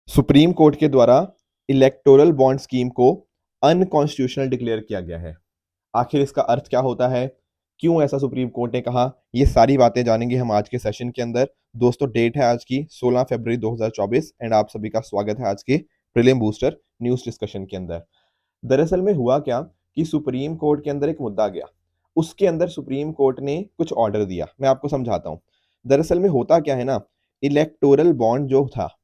Supreme court के द्वारा electoral bond scheme को अनकॉन्स्टिट्यूशनल डिक्लेयर किया गया है। आखिर इसका अर्थ क्या होता है, क्यों ऐसा सुप्रीम कोर्ट ने कहा, ये सारी बातें जानेंगे हम आज के सेशन के अंदर। दोस्तों, डेट है आज की 16 फरवरी 2024 एंड आप सभी का स्वागत है आज के प्रीलिम बूस्टर न्यूज डिस्कशन के अंदर। दरअसल में हुआ क्या कि सुप्रीम कोर्ट के अंदर एक मुद्दा गया, उसके अंदर सुप्रीम कोर्ट ने कुछ ऑर्डर दिया। मैं आपको समझाता हूं। दरअसल में होता क्या है ना, इलेक्टोरल बॉन्ड जो था,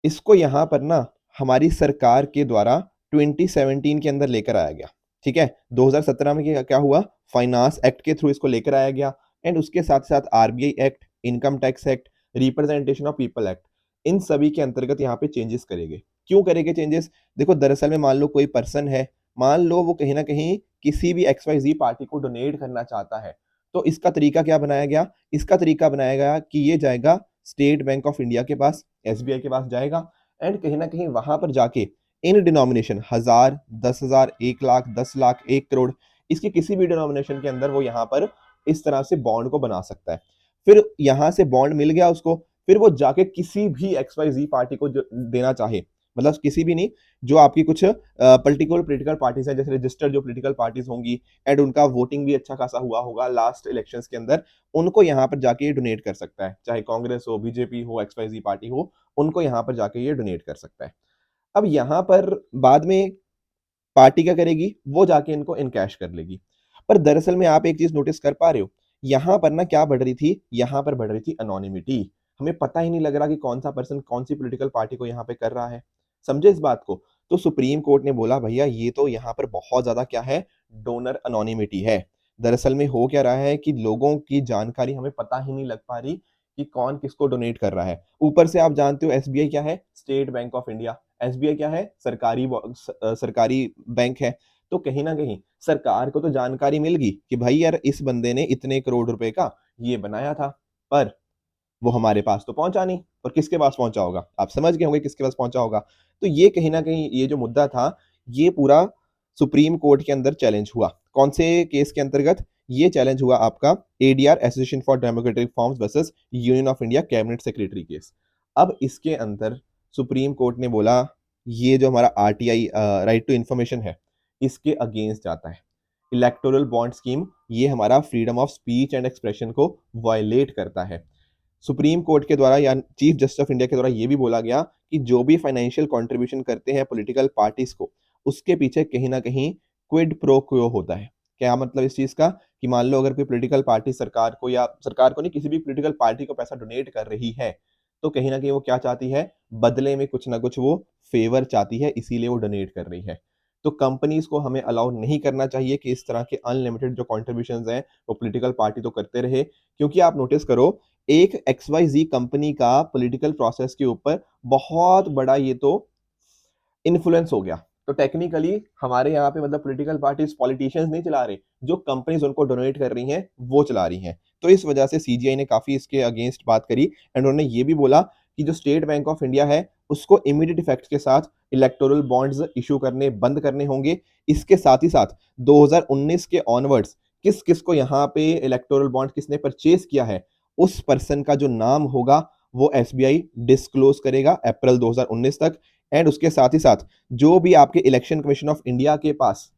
इसको यहाँ पर ना हमारी सरकार के द्वारा 2017 के अंदर लेकर आया गया। ठीक है, 2017 में क्या हुआ, फाइनेंस एक्ट के थ्रू इसको लेकर आया गया एंड उसके साथ साथ RBI act, income tax act, representation of people act, इन सभी के अंतर्गत यहाँ पे चेंजेस करेंगे। क्यों करेंगे चेंजेस? देखो, दरअसल में मान लो कोई पर्सन है, मान लो वो कहीं ना कहीं किसी भी XYZ पार्टी को डोनेट करना चाहता है, तो इसका तरीका क्या बनाया गया? इसका तरीका बनाया गया कि ये जाएगा स्टेट बैंक ऑफ इंडिया के पास, SBI के पास जाएगा एंड कहीं ना कहीं वहां पर जाके इन डिनोमिनेशन 1000, 10,000, 1 लाख, 10 लाख, 1 करोड़, इसकी किसी भी डिनोमिनेशन के अंदर वो यहाँ पर इस तरह से बॉन्ड को बना सकता है। फिर यहाँ से बॉन्ड मिल गया उसको, फिर वो जाके किसी भी XYZ पार्टी को जो देना चाहे, मतलब किसी भी नहीं, जो आपकी कुछ पर्टिकुलर पॉलिटिकल पार्टीज है, जैसे रजिस्टर्ड जो पॉलिटिकल पार्टीज होंगी एंड उनका वोटिंग भी अच्छा खासा हुआ होगा लास्ट इलेक्शंस के अंदर, उनको यहाँ पर जाके ये डोनेट कर सकता है। चाहे कांग्रेस हो, बीजेपी हो, XYZ पार्टी हो, उनको यहाँ पर जाके ये डोनेट कर सकता है। अब यहाँ पर बाद में पार्टी क्या करेगी, वो जाके इनको इनकैश कर लेगी। पर दरअसल में आप एक चीज नोटिस कर पा रहे हो, यहाँ पर ना क्या बढ़ रही थी, यहाँ पर बढ़ रही थी अनोनिमिटी। हमें पता ही नहीं लग रहा कि कौन सा पर्सन कौन सी पॉलिटिकल पार्टी को यहाँ पे कर रहा है। समझे इस बात को? तो सुप्रीम कोर्ट ने बोला भैया ये तो यहाँ पर बहुत ज्यादा क्या है, डोनर अनोनिमिटी है। दरअसल में हो क्या रहा है कि लोगों की जानकारी हमें पता ही नहीं लग पा रही कि कौन किसको डोनेट कर रहा है। ऊपर से आप जानते हो SBI क्या है, state bank of India. SBI क्या है, सरकारी बैंक है। तो कहीं ना कहीं सरकार को तो जानकारी मिल गई कि भाई यार इस बंदे ने इतने करोड़ रुपए का ये बनाया था, पर वो हमारे पास तो पहुंचा नहीं। और किसके पास पहुंचा होगा, आप समझ गए होंगे किसके पास पहुंचा होगा। तो ये कहीं ना कहीं ये जो मुद्दा था, ये पूरा सुप्रीम कोर्ट के अंदर चैलेंज हुआ। कौन से केस के अंतर्गत? ये चैलेंज हुआ आपका ADR, association for democratic reforms versus union of India cabinet secretary case. अब इसके अंदर सुप्रीम कोर्ट ने बोला ये जो हमारा RTI, राइट टू इंफॉर्मेशन है, इसके अगेंस्ट जाता है। इलेक्टोरल बॉन्ड स्कीम ये हमारा freedom of speech and expression को वायलेट करता है। सुप्रीम कोर्ट के द्वारा या चीफ जस्टिस ऑफ इंडिया के द्वारा ये भी बोला गया कि जो भी फाइनेंशियल कंट्रीब्यूशन करते हैं पॉलिटिकल पार्टीज को, उसके पीछे कहीं ना कहीं क्विड प्रो क्वो होता है। क्या मतलब इस चीज का? कि मान लो अगर कोई पॉलिटिकल पार्टी सरकार को, या सरकार को नहीं, किसी भी पॉलिटिकल पार्टी को पैसा डोनेट कर रही है, तो कहीं ना कहीं वो क्या चाहती है, बदले में कुछ ना कुछ वो फेवर चाहती है, इसीलिए वो डोनेट कर रही है। तो कंपनीज को हमें अलाउ नहीं करना चाहिए कि इस तरह के अनलिमिटेड जो कॉन्ट्रीब्यूशन हैं वो पॉलिटिकल पार्टी तो करते रहे। क्योंकि आप नोटिस करो, एक XYZ कंपनी का पॉलिटिकल प्रोसेस के ऊपर बहुत बड़ा ये तो इन्फ्लुएंस हो गया। तो टेक्निकली हमारे यहाँ पे मतलब पॉलिटिकल पार्टीज पॉलिटिशियंस नहीं चला रहे, जो कंपनीज उनको डोनेट कर रही हैं वो चला रही हैं। तो इस वजह से CGI ने काफी इसके अगेंस्ट बात करी एंड उन्होंने ये भी बोला कि जो स्टेट बैंक ऑफ इंडिया है उसको इमीडिएट इफेक्ट के साथ इलेक्टोरल बॉन्ड्स इशू करने बंद करने होंगे। इसके साथ ही साथ 2019 के ऑनवर्ड्स किस किस को यहाँ पे इलेक्टोरल बॉन्ड किसने परचेज किया है, उस पर्सन का जो नाम होगा वो SBI डिस्क्लोज करेगा अप्रैल 2019 तक। एंड उसके साथ ही साथ जो भी आपके इलेक्शन कमीशन ऑफ इंडिया के पास,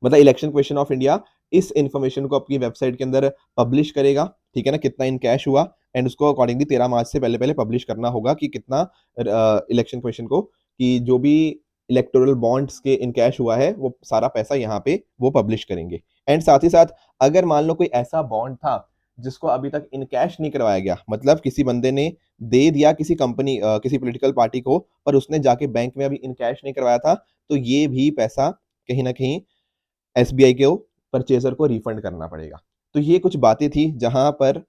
मतलब इलेक्शन कमीशन ऑफ इंडिया इस इंफॉर्मेशन को अपनी वेबसाइट के अंदर पब्लिश करेगा, ठीक है ना, कितना इन कैश हुआ, एंड उसको अकॉर्डिंगली 13 मार्च से पहले पहले पब्लिश करना होगा कि कितना इलेक्शन कमीशन को, कि जो भी इलेक्टोरल बॉन्ड्स के इन कैश हुआ है वो सारा पैसा यहाँ पे वो पब्लिश करेंगे। एंड साथ ही साथ अगर मान लो कोई ऐसा बॉन्ड था जिसको अभी तक इन कैश नहीं करवाया गया, मतलब किसी बंदे ने दे दिया किसी कंपनी, किसी पॉलिटिकल पार्टी को, पर उसने जाके बैंक में अभी इन कैश नहीं करवाया था, तो ये भी पैसा कहीं ना कहीं SBI के परचेजर को रिफंड करना पड़ेगा। तो ये कुछ बातें थी जहां पर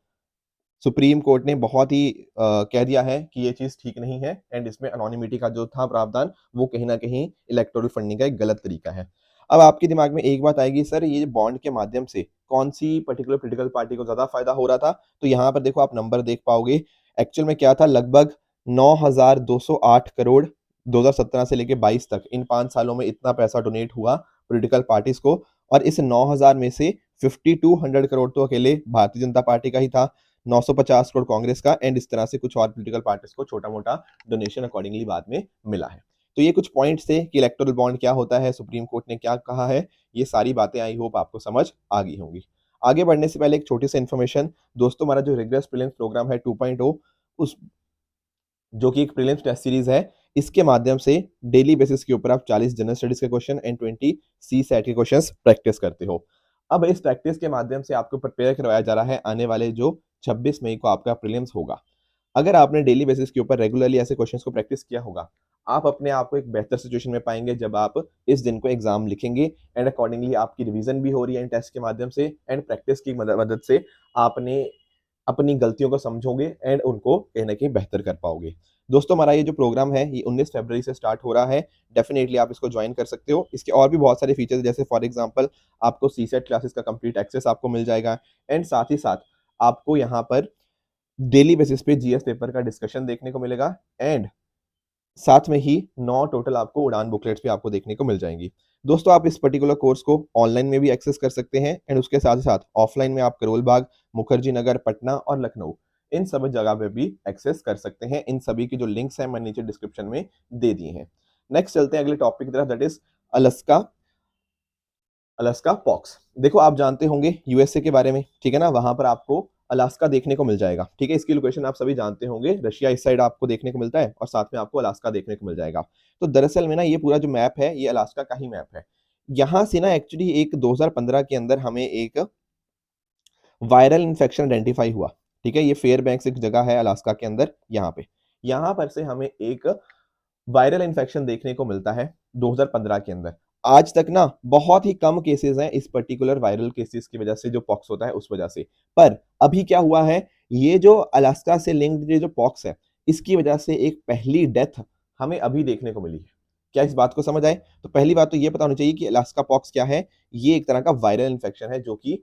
सुप्रीम कोर्ट ने बहुत ही कह दिया है कि ये चीज ठीक नहीं है एंड इसमें अनोनिमिटी का जो था प्रावधान वो कहीं ना कहीं इलेक्टोरल फंडिंग का एक गलत तरीका है। अब आपके दिमाग में एक बात आएगी, सर ये बॉन्ड के माध्यम से कौन सी पर्टिकुलर पॉलिटिकल पार्टी को ज्यादा फायदा हो रहा था? तो यहाँ पर देखो आप नंबर देख पाओगे, एक्चुअल में क्या था, लगभग 9,208 करोड़ 2017 से लेके 22 तक, इन 5 सालों में इतना पैसा डोनेट हुआ पॉलिटिकल पार्टीज को। और इस 9,000 में से 5,200 करोड़ तो अकेले भारतीय जनता पार्टी का ही था। 950 करोड़ कांग्रेस का, एंड इस तरह से कुछ और पॉलिटिकल पार्टीज को छोटा मोटा डोनेशन अकॉर्डिंगली बाद में मिला है। तो ये कुछ पॉइंट्स थे कि इलेक्टोरल बॉन्ड क्या होता है, सुप्रीम कोर्ट ने क्या कहा है, ये सारी बातें आई होप आपको समझ आ गई होंगी। आगे बढ़ने से पहले एक छोटी सी इन्फॉर्मेशन, दोस्तों हमारा जो रिग्रेस प्रीलिम्स प्रोग्राम है 2.0, उस जो कि एक प्रीलिम्स टेस्ट सीरीज है, इसके माध्यम से डेली बेसिस के ऊपर आप 40 जनरल स्टडीज के क्वेश्चन एंड 20 सी सेट के क्वेश्चंस प्रैक्टिस करते हो। अब इस प्रैक्टिस के माध्यम से आपको प्रिपेयर करवाया जा रहा है आने वाले जो 26 मई को आपका प्रीलिम्स होगा। अगर आपने डेली बेसिस के ऊपर रेगुलरली ऐसे क्वेश्चंस को प्रैक्टिस किया होगा, आप अपने आप को एक बेहतर सिचुएशन में पाएंगे जब आप इस दिन को एग्जाम लिखेंगे, एंड अकॉर्डिंगली आपकी रिवीजन भी हो रही है इन टेस्ट के माध्यम से, एंड प्रैक्टिस की मदद से आपने अपनी गलतियों को समझोगे एंड उनको कहीं ना कहीं बेहतर कर पाओगे। दोस्तों हमारा ये जो प्रोग्राम है ये 19 फरवरी से स्टार्ट हो रहा है, डेफिनेटली आप इसको ज्वाइन कर सकते हो। इसके और भी बहुत सारे फीचर्स, जैसे फॉर एग्जांपल आपको सी सेट क्लासेस का कंप्लीट एक्सेस आपको मिल जाएगा, एंड साथ ही साथ आपको यहाँ पर डेली बेसिस पे जीएस पेपर का डिस्कशन देखने को मिलेगा, एंड साथ में ही 9 टोटल आपको उड़ान बुकलेट्स भी आपको देखने को मिल जाएंगी। दोस्तों आप इस पर्टिकुलर कोर्स को ऑनलाइन में भी एक्सेस कर सकते हैं, एंड उसके साथ साथ ऑफलाइन में आप करोल बाग, मुखर्जी नगर, पटना और लखनऊ, इन सब जगह पे भी एक्सेस कर सकते हैं। इन सभी की जो लिंक्स हैं मैंने नीचे डिस्क्रिप्शन में दे दिए हैं। नेक्स्ट चलते हैं अगले टॉपिक की तरफ, that is Alaska Alaska pox. देखो आप जानते होंगे यूएसए के बारे में, ठीक है ना, वहां पर आपको अलास्का देखने को मिल जाएगा, ठीक है, इसकी लोकेशन आप सभी जानते होंगे, रशिया इस साइड आपको देखने को मिलता है और साथ में आपको अलास्का देखने को मिल जाएगा। तो दरअसल में ना ये पूरा जो मैप है ये अलास्का का ही मैप है। यहाँ से ना एक्चुअली एक 2015 के अंदर हमें एक वायरल इन्फेक्शन आइडेंटिफाई हुआ, ठीक है, ये फेयरबैंक्स एक जगह है अलास्का के अंदर, यहाँ पर से हमें एक वायरल इन्फेक्शन देखने को मिलता है 2015 के अंदर। आज तक ना बहुत ही कम केसेस हैं इस पर्टिकुलर वायरल केसेस की वजह से, जो पॉक्स होता है उस वजह से। पर अभी क्या हुआ है, ये जो अलास्का से लिंक्ड ये जो पॉक्स है, इसकी वजह से एक पहली डेथ हमें अभी देखने को मिली है। क्या इस बात को समझ आए? तो पहली बात तो ये पता होनी चाहिए कि अलास्का पॉक्स क्या है। ये एक तरह का वायरल इन्फेक्शन है जो कि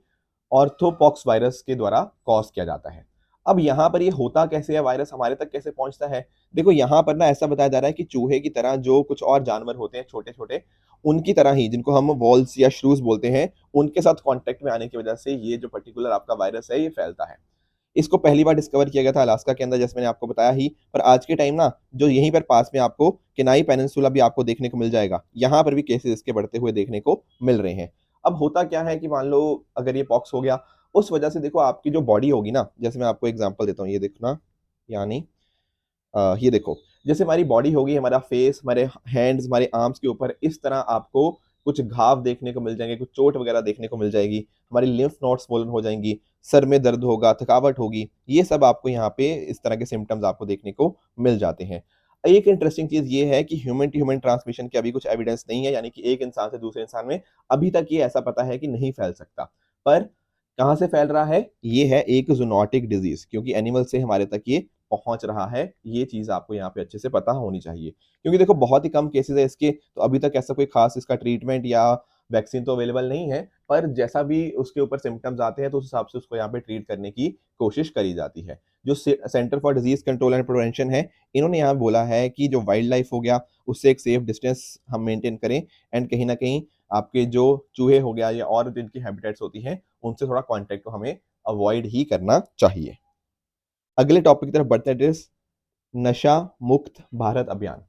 ऑर्थोपॉक्स वायरस के द्वारा कॉज किया जाता है। अब यहाँ पर ये होता कैसे है, वायरस हमारे तक कैसे पहुंचता है? देखो यहाँ पर ना ऐसा बताया जा रहा है कि चूहे की तरह जो कुछ और जानवर होते हैं छोटे छोटे, उनकी तरह ही, जिनको हम वॉल्स या श्रूज बोलते हैं, उनके साथ कांटेक्ट में आने की वजह से ये जो पर्टिकुलर आपका वायरस है ये फैलता है। इसको पहली बार डिस्कवर किया गया था अलास्का के अंदर, जैसे मैंने आपको बताया ही। पर आज के टाइम ना जो यहीं पर पास में आपको केनाई पेनिनसुला भी आपको देखने को मिल जाएगा, यहाँ पर भी केसेस इसके बढ़ते हुए देखने को मिल रहे हैं। अब होता क्या है कि मान लो अगर ये पॉक्स हो गया, उस वजह से देखो आपकी जो बॉडी होगी ना, जैसे मैं आपको एग्जांपल देता हूँ, ये देखना, यानी ये देखो, जैसे हमारी बॉडी होगी, हमारा फेस, हमारे हैंड्स, हमारे आर्म्स के ऊपर इस तरह आपको कुछ घाव देखने को मिल जाएंगे, कुछ चोट वगैरह देखने को मिल जाएगी, हमारी लिम्फ नोड्स स्वोलन हो जाएंगी, सर में दर्द होगा, थकावट होगी, ये सब आपको यहाँ पे इस तरह के सिम्टम्स आपको देखने को मिल जाते हैं। एक इंटरेस्टिंग चीज ये है कि ह्यूमन टू ह्यूमन ट्रांसमिशन की अभी कुछ एविडेंस नहीं है, यानी कि एक इंसान से दूसरे इंसान में अभी तक ये ऐसा पता है कि नहीं फैल सकता। पर कहाँ से फैल रहा है? ये है एक जूनोटिक डिजीज, क्योंकि एनिमल से हमारे तक ये पहुंच रहा है। ये चीज आपको यहाँ पे अच्छे से पता होनी चाहिए, क्योंकि देखो बहुत ही कम केसेस है इसके, तो अभी तक ऐसा कोई खास इसका ट्रीटमेंट या वैक्सीन तो अवेलेबल नहीं है। पर जैसा भी उसके ऊपर सिम्टम्स आते हैं तो उस हिसाब से उसको यहाँ पे ट्रीट करने की कोशिश करी जाती है। जो centre for disease control and prevention है, इन्होंने यहाँ बोला है कि जो वाइल्ड लाइफ हो गया उससे एक सेफ डिस्टेंस हम मेंटेन करें, एंड कहीं ना कहीं आपके जो चूहे हो गया या और जिनकी हैबिटेट्स होती हैं उनसे थोड़ा कांटेक्ट को हमें अवॉइड ही करना चाहिए। अगले टॉपिक की तरफ बढ़ते हैं, नशा मुक्त भारत अभियान।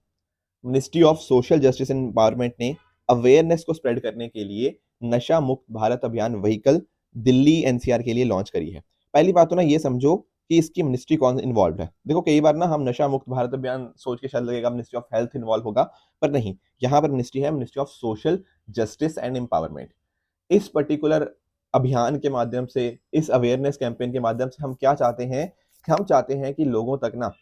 Ministry of social justice and empowerment ने अवेयरनेस को स्प्रेड करने के लिए नशा मुक्त भारत अभियान व्हीकल दिल्ली एनसीआर के लिए लॉन्च करी है। पहली बात तो ना ये समझो कि इसकी मिनिस्ट्री कौन इन्वॉल्व है। देखो कई बार ना हम नशा मुक्त भारत अभियान सोच के शायद लगेगा मिनिस्ट्री ऑफ हेल्थ इन्वॉल्व होगा, पर नहीं, यहाँ पर मिनिस्ट्री है ministry of social justice and empowerment. इस पर्टिकुलर अभियान के माध्यम से, इस अवेयरनेस कैंपेन के माध्यम से हम क्या चाहते हैं, हम चाहते हैं कि लोगों तक ना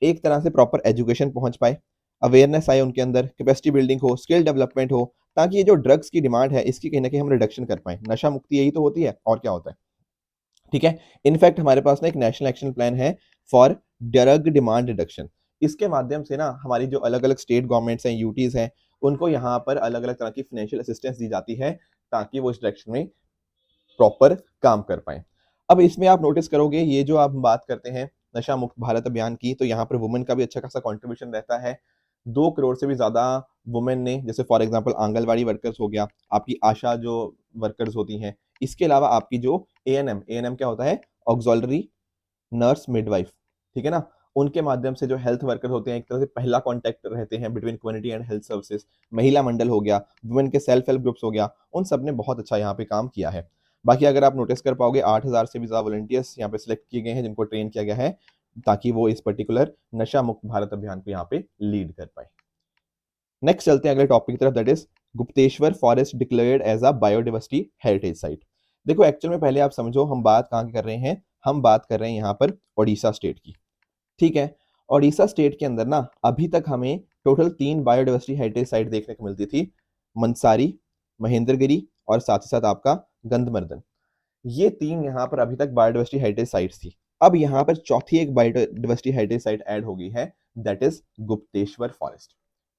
एक तरह से प्रॉपर एजुकेशन पहुंच पाए, अवेयरनेस आए उनके अंदर, कैपेसिटी बिल्डिंग हो, स्किल डेवलपमेंट हो, ताकि ये जो ड्रग्स की डिमांड है इसकी कहीं ना कहीं हम रिडक्शन कर पाए। नशा मुक्ति यही तो होती है, और क्या होता है, ठीक है। इनफैक्ट हमारे पास ना एक नेशनल एक्शन प्लान है फॉर ड्रग डिमांड रिडक्शन। इसके माध्यम से ना हमारी जो अलग अलग स्टेट गवर्नमेंट्स हैं, यूटीज हैं, उनको यहाँ पर अलग अलग तरह की फाइनेंशियल असिस्टेंस दी जाती है ताकि वो इस डायरेक्शन में प्रॉपर काम कर पाए। अब इसमें आप नोटिस करोगे, ये जो आप बात करते हैं नशा मुक्त भारत अभियान की, तो यहाँ पर वुमेन का भी अच्छा खासा कंट्रीब्यूशन रहता है। 2 करोड़ से भी ज्यादा वुमेन ने, जैसे फॉर एग्जांपल आंगनवाड़ी वर्कर्स हो गया, आपकी आशा जो वर्कर्स होती हैं, इसके अलावा आपकी जो एएनएम क्या होता है, ऑक्सॉलरी नर्स, मिडवाइफ, ठीक है ना, उनके माध्यम से जो हेल्थ वर्कर होते हैं एक तरह से पहला कांटेक्ट रहते हैं between community and health services. महिला मंडल हो गया, वुमेन के सेल्फ हेल्प ग्रुप्स हो गया, उन सब ने बहुत अच्छा यहाँ पे काम किया है। बाकी अगर आप नोटिस कर पाओगे 8,000 से भी ज़्यादा वॉलंटियर्स यहाँ पे सिलेक्ट किए गए हैं जिनको ट्रेन किया गया है ताकि वो इस पर्टिकुलर नशा मुक्त भारत अभियान को यहाँ पे लीड कर पाए। नेक्स्ट चलते हैं अगले टॉपिक की तरफ, that is Gupteshwar forest declared as a biodiversity heritage site. देखो एक्चुअल में पहले आप समझो हम बात कहाँ की कर रहे हैं, हम बात कर रहे हैं यहाँ पर ओडिशा स्टेट की, ठीक है। ओडिशा स्टेट के अंदर ना अभी तक हमें टोटल 3 बायोडाइवर्सिटी हेरिटेज साइट देखने को मिलती थी, मनसारी, महेंद्रगिरी और साथ ही साथ आपका गंधमर्दन। ये 3 यहाँ पर अभी तक बायोडाइवर्सिटी हेरिटेज साइट्स थी। अब यहाँ पर चौथी एक बायोडाइवर्सिटी हेरिटेज साइट ऐड हो गई है, दैट इज गुप्तेश्वर फॉरेस्ट,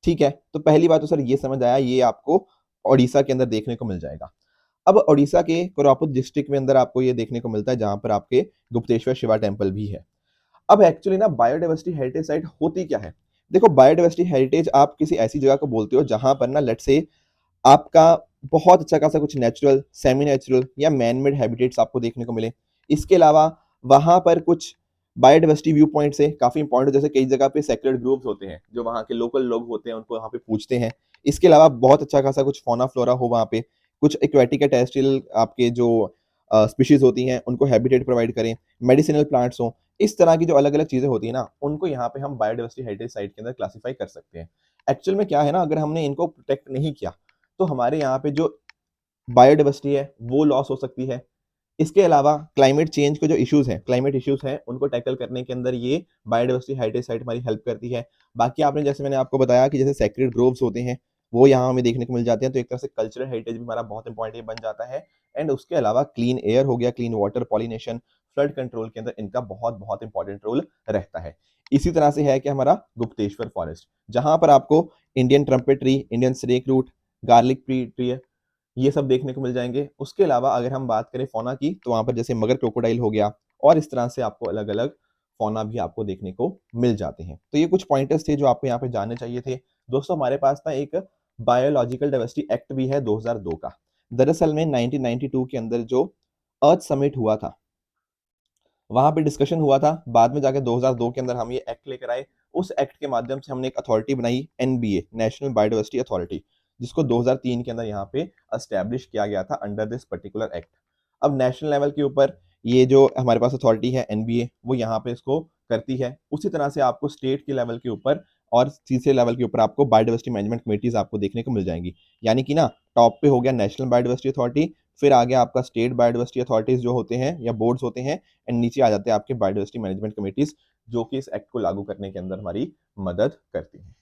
ठीक है। तो पहली बात तो सर ये समझ आया, ये आपको ओडिशा के अंदर देखने को मिल जाएगा। अब ओडिशा के कोरापुट डिस्ट्रिक्ट में अंदर आपको ये देखने को मिलता है जहां पर आपके गुप्तेश्वर शिवा टेम्पल भी है। अब एक्चुअली ना बायोडाइवर्सिटी हेरिटेज साइट होती क्या है? देखो बायोडाइवर्सिटी हेरिटेज आप किसी ऐसी जगह को बोलते हो जहां पर ना लेट्स से आपका बहुत अच्छा खासा कुछ नेचुरल, सेमी नेचुरल या मैन मेड हैबिटेट्स आपको देखने को मिले। इसके अलावा वहां पर कुछ बायोडाइवर्सिटी व्यू पॉइंट्स है काफी इंपॉर्टेंट, जैसे कई जगह पे सेक्रेड ग्रुप्स होते हैं जो वहाँ के लोकल लोग होते हैं उनको वहाँ पे पूछते हैं। इसके अलावा बहुत अच्छा खासा कुछ फौना फ्लोरा हो वहाँ पे, कुछ एक्वेटिक या टेरेस्ट्रियल आपके जो स्पीशीज होती हैं उनको हैबिटेट प्रोवाइड करें, मेडिसिनल प्लांट्स हों, इस तरह की जो अलग अलग चीजें होती है ना उनको यहाँ पे हम बायोडाइवर्सिटी हेरिटेज साइट के अंदर क्लासीफाई कर सकते हैं। एक्चुअल में क्या है ना, अगर हमने इनको प्रोटेक्ट नहीं किया तो हमारे यहाँ पे जो बायोडाइवर्सिटी है वो लॉस हो सकती है। इसके अलावा क्लाइमेट चेंज के जो इश्यूज हैं, क्लाइमेट इश्यूज हैं उनको टैकल करने के अंदर ये बायोडाइवर्सिटी हेरिटेज साइट हमारी हेल्प करती है। बाकी आपने जैसे मैंने आपको बताया कि जैसे सेक्रेड ग्रोव्स होते हैं वो यहाँ हमें देखने को मिल जाते हैं, तो एक तरह से कल्चरल हेरिटेज भी हमारा बहुत इंपॉर्टेंट बन जाता है। एंड उसके अलावा क्लीन एयर हो गया, clean water, pollination, flood control के अंदर इनका बहुत बहुत इंपॉर्टेंट रोल रहता है। इसी तरह से है कि हमारा गुप्तेश्वर फॉरेस्ट जहां पर आपको Indian trumpet tree, Indian snake root, garlic tree, ये सब देखने को मिल जाएंगे। उसके अलावा अगर हम बात करें फौना की तो वहां पर जैसे मगर क्रोकोडाइल हो गया और इस तरह से आपको अलग अलग फौना भी आपको देखने को मिल जाते हैं। तो ये कुछ पॉइंटर्स थे जो आपको यहाँ पे जानने चाहिए थे। दोस्तों हमारे पास ना एक बायोलॉजिकल डाइवर्सिटी एक्ट भी है 2002 का। दरअसल में 1992 के अंदर जो अर्थ समिट हुआ था वहां पे डिस्कशन हुआ था, बाद में जाके 2002 के अंदर हम ये एक्ट लेकर आए। उस एक्ट के माध्यम से हमने एक अथॉरिटी बनाई, एनबीए, नेशनल बायोडाइवर्सिटी अथॉरिटी, जिसको 2003 के अंदर यहाँ पे एस्टैब्लिश किया गया था अंडर दिस पर्टिकुलर एक्ट। अब नेशनल लेवल के ऊपर ये जो हमारे पास अथॉरिटी है एनबीए वो यहाँ पे इसको करती है। उसी तरह से आपको स्टेट के लेवल के ऊपर और तीसरे लेवल के ऊपर आपको बायोडाइवर्सिटी मैनेजमेंट कमेटीज आपको देखने को मिल जाएंगी। यानी कि ना टॉप पे हो गया नेशनल बायोडाइवर्सिटी अथॉरिटी, फिर आ गया आपका स्टेट बायोडाइवर्सिटी अथॉरिटीज जो होते हैं या बोर्ड्स होते हैं, एंड नीचे आ जाते हैं आपके बायोडाइवर्सिटी मैनेजमेंट कमेटीज जो कि इस एक्ट को लागू करने के अंदर हमारी मदद करती हैं।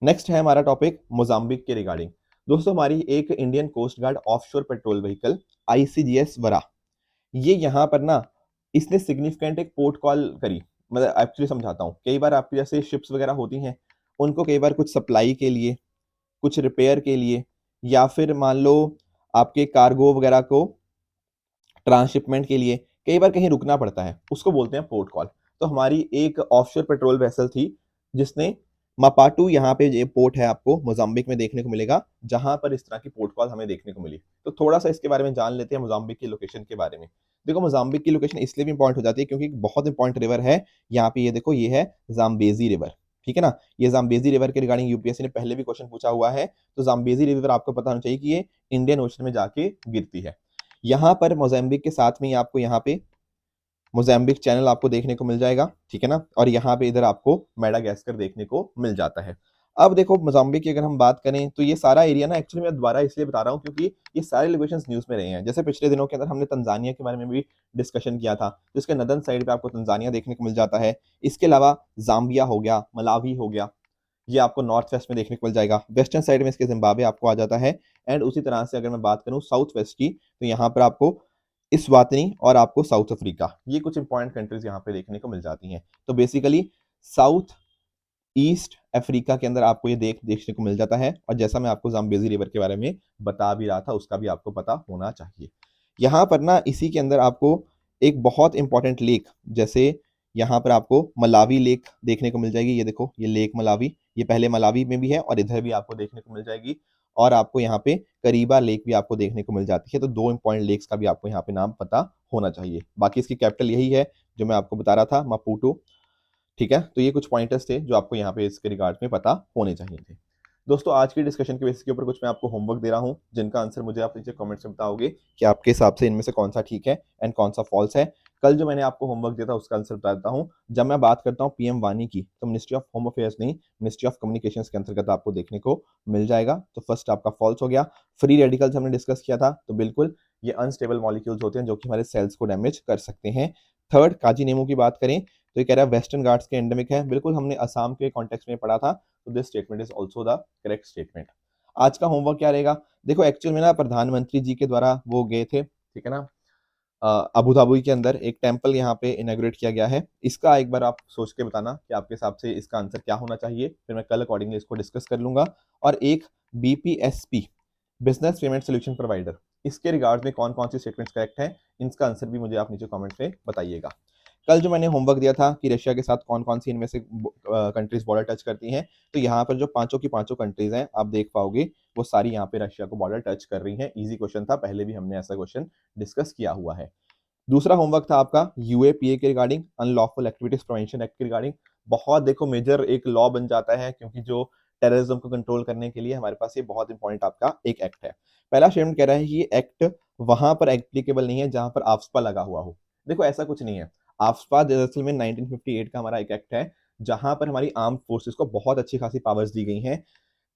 नेक्स्ट है हमारा टॉपिक मोजाम्बिक के रिगार्डिंग। दोस्तों हमारी एक Indian coast guard offshore patrol vehicle ICGS वरा, ये यहाँ पर ना इसने सिग्निफिकेंट एक पोर्ट कॉल करी। मतलब एक्चुअली समझाता हूँ, कई बार आपकी जैसे शिप्स वगैरह होती हैं उनको कई बार कुछ सप्लाई के लिए, कुछ रिपेयर के लिए या फिर मान लो आपके कार्गो वगैरह को ट्रांसशिपमेंट के लिए कई बार कहीं रुकना पड़ता है, उसको बोलते हैं पोर्ट कॉल। तो हमारी एक ऑफशोर पेट्रोल वेसल थी जिसने मापाटू, यहाँ पे ये पोर्ट है आपको मोजाम्बिक में देखने को मिलेगा जहां पर इस तरह की पोर्ट कॉल हमें देखने को मिली। तो थोड़ा सा इसके बारे में जान लेते हैं मोजाम्बिक की लोकेशन के बारे में। देखो मोजाम्बिक की लोकेशन इसलिए भी इंपॉर्टेंट हो जाती है क्योंकि एक बहुत इंपॉर्टेंट रिवर है यहाँ पे, ये देखो ये है जाम्बेजी रिवर, ठीक है ना। ये जाम्बेजी रिवर के रिगार्डिंग यूपीएससी ने पहले भी क्वेश्चन पूछा हुआ है। तो जाम्बेजी रिवर आपको पता होना चाहिए कि ये इंडियन ओशन में जाके गिरती है। यहाँ पर मोजाम्बिक के साथ में ही आपको यहाँ पे मोजाम्बिक चैनल आपको देखने को मिल जाएगा, ठीक है ना। और यहाँ पे इधर आपको मेडागास्कर देखने को मिल जाता है। अब देखो मोजाम्बिक की अगर हम बात करें तो ये सारा एरिया ना एक्चुअली मैं दोबारा इसलिए बता रहा हूँ क्योंकि ये सारे लोकेशंस न्यूज में रहे हैं। जैसे पिछले दिनों के अंदर हमने तंजानिया के बारे में भी डिस्कशन किया था, तो इसके नदन साइड पे आपको तंजानिया देखने को मिल जाता है। इसके अलावा जाम्बिया हो गया, मलावी हो गया, ये आपको नॉर्थ वेस्ट में देखने को मिल जाएगा। वेस्टर्न साइड में इसके जिम्बाब्वे आपको आ जाता है। एंड उसी तरह से अगर मैं बात करूं साउथ वेस्ट की तो यहाँ पर आपको इस्वातिनी और आपको साउथ अफ्रीका, ये कुछ इंपॉर्टेंट कंट्रीज यहाँ पे देखने को मिल जाती हैं। तो बेसिकली साउथ ईस्ट अफ्रीका के अंदर आपको ये देखने को मिल जाता है। और जैसा मैं आपको जाम्बेजी रिवर के बारे में बता भी रहा था उसका भी आपको पता होना चाहिए। यहाँ पर ना इसी के अंदर आपको एक बहुत इंपॉर्टेंट लेक, जैसे यहाँ पर आपको मलावी लेक देखने को मिल जाएगी। ये देखो ये लेक मलावी, ये पहले मलावी में भी है और इधर भी आपको देखने को मिल जाएगी। और आपको यहाँ पे करीबा लेक भी आपको देखने को मिल जाती है। तो दो इंपॉर्टेंट लेक्स का भी आपको यहाँ पे नाम पता होना चाहिए। बाकी इसकी कैपिटल यही है जो मैं आपको बता रहा था, मापुटो। ठीक है, तो ये कुछ पॉइंटर्स थे जो आपको यहाँ पे इसके रिगार्ड में पता होने चाहिए थे। दोस्तों, आज की डिस्कशन के बेसिस के ऊपर कुछ मैं आपको होमवर्क दे रहा हूँ, जिनका आंसर मुझे आप नीचे कमेंट्स में बताओगे कि आपके हिसाब से इनमें से कौन सा ठीक है एंड कौन सा फॉल्स है। कल जो मैंने आपको होमवर्क दिया था उसका आंसर बता देता हूँ। जब मैं बात करता हूँ पीएम वानी की, तो मिनिस्ट्री ऑफ होम अफेयर्स नहीं, मिनिस्ट्री ऑफ कम्युनिकेशंस के अंतर्गत आपको देखने को मिल जाएगा। तो फर्स्ट आपका फॉल्स हो गया। फ्री रेडिकल्स हमने डिस्कस किया था, तो बिल्कुल ये अनस्टेबल मॉलिक्यूल्स होते हैं जो कि हमारे सेल्स को डैमेज कर सकते हैं। थर्ड, काजी नेमू की बात करें तो ये कह रहा है वेस्टर्न घाट्स के एंडेमिक है, बिल्कुल हमने असम के कॉन्टेक्स्ट में पढ़ा था। तो this statement is also the correct statement. आज का होमवर्क क्या रहेगा? देखो, एक्चुअल में ना प्रधानमंत्री जी के द्वारा वो गए थे, ठीक है ना, अबू धाबी के अंदर एक टेम्पल यहाँ पे इनॉग्रेट किया गया है। इसका एक बार आप सोच के बताना कि आपके हिसाब से इसका आंसर क्या होना चाहिए, फिर मैं कल अकॉर्डिंगली इसको डिस्कस कर लूंगा। और एक बीपीएसपी, बिजनेस पेमेंट सोल्यूशन प्रोवाइडर, इसके रिगार्ड में कौन कौन सी स्टेटमेंट्स करेक्ट हैं, इनका आंसर भी मुझे आप नीचे कमेंट में बताइएगा। कल जो मैंने होमवर्क दिया था कि रशिया के साथ कौन कौन सी इनमें से कंट्रीज बॉर्डर टच करती हैं, तो यहाँ पर जो पांचों की पांचों कंट्रीज हैं आप देख पाओगे, वो सारी यहाँ पे रशिया को बॉर्डर टच कर रही हैं। इजी क्वेश्चन था, पहले भी हमने ऐसा क्वेश्चन डिस्कस किया हुआ है। दूसरा होमवर्क था आपका यूएपीए के regarding, unlawful activities prevention act के रिगार्डिंग। बहुत देखो मेजर एक लॉ बन जाता है, क्योंकि जो टेररिज्म को कंट्रोल करने के लिए हमारे पास ये बहुत इंपॉर्टेंट आपका एक एक्ट है। पहला स्टेटमेंट कह रहा है कि ये एक्ट वहां पर एप्लीकेबल नहीं है जहां पर आफ्सपा लगा हुआ हो। देखो, ऐसा कुछ नहीं है। आफ्सपा दरअसल में 1958 का हमारा एक एक्ट है, जहां पर हमारी आर्म फोर्सेस को बहुत अच्छी खासी पावर्स दी गई हैं।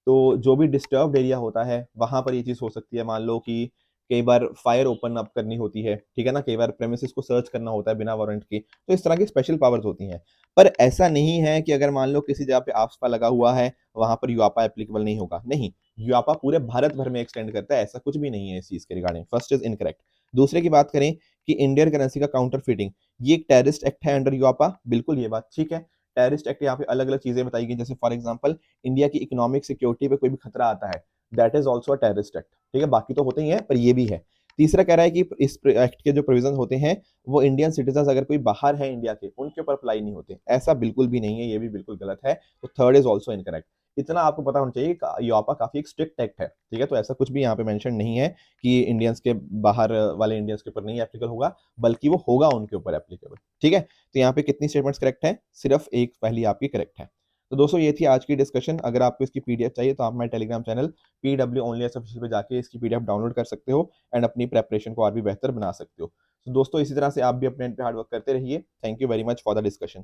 तो जो भी डिस्टर्ब्ड एरिया होता है वहां पर ये चीज हो सकती है। मान लो कि कई बार फायर ओपन अप करनी होती है, ठीक है ना, कई बार प्रेमिसेस को सर्च करना होता है बिना वारंट के, तो इस तरह की स्पेशल पावर्स होती हैं। पर ऐसा नहीं है कि अगर मान लो किसी जगह पे आफ्सपा लगा हुआ है वहां पर यूआपा एप्लीकेबल नहीं होगा। नहीं, यूआपा पूरे भारत भर में एक्सटेंड करता है, ऐसा कुछ भी नहीं है इस चीज के रिगार्डिंग। First is incorrect. दूसरे की बात करें कि इंडियन करेंसी का काउंटर फीटिंग, ये एक टेररिस्ट एक्ट है अंडर यूआपा, बिल्कुल ये बात ठीक है। टेररिस्ट एक्ट यहाँ पे अलग अलग चीजें बताई गई, जैसे फॉर एग्जाम्पल इंडिया की इकोनॉमिक सिक्योरिटी पे कोई भी खतरा आता है, that is also a terrorist act. ठीक है, बाकी तो होते ही है पर ये भी है। तीसरा कह रहा है कि इस एक्ट के जो प्रोविजन होते हैं वो इंडियन सिटीजन अगर कोई बाहर है इंडिया के, उनके ऊपर अप्लाई नहीं होते। ऐसा बिल्कुल भी नहीं है, ये भी बिल्कुल गलत है। तो थर्ड इज ऑल्सो इनकरेक्ट। इतना आपको पता होना चाहिए कि यूआपा काफी एक स्ट्रिक्ट एक्ट है, ठीक है। तो ऐसा कुछ भी यहाँ पे मेंशन नहीं है कि इंडियंस के बाहर वाले इंडियंस के ऊपर नहीं एप्लीकेबल होगा, बल्कि वो होगा उनके ऊपर एप्लीकेबल। ठीक है, तो यहाँ पे कितनी स्टेटमेंट्स करेक्ट है? सिर्फ एक पहली आपकी करेक्ट है। तो दोस्तों, ये थी आज की डिस्कशन। अगर आपको इसकी पीडीएफ चाहिए तो आप मेरे Telegram channel PW only official पे जाके इसकी पीडीएफ डाउनलोड कर सकते हो एंड अपनी प्रेपरेशन को और भी बेहतर बना सकते हो। तो दोस्तों, इसी तरह से आप भी अपने हार्ड वर्क करते रहिए। Thank you very much for the discussion.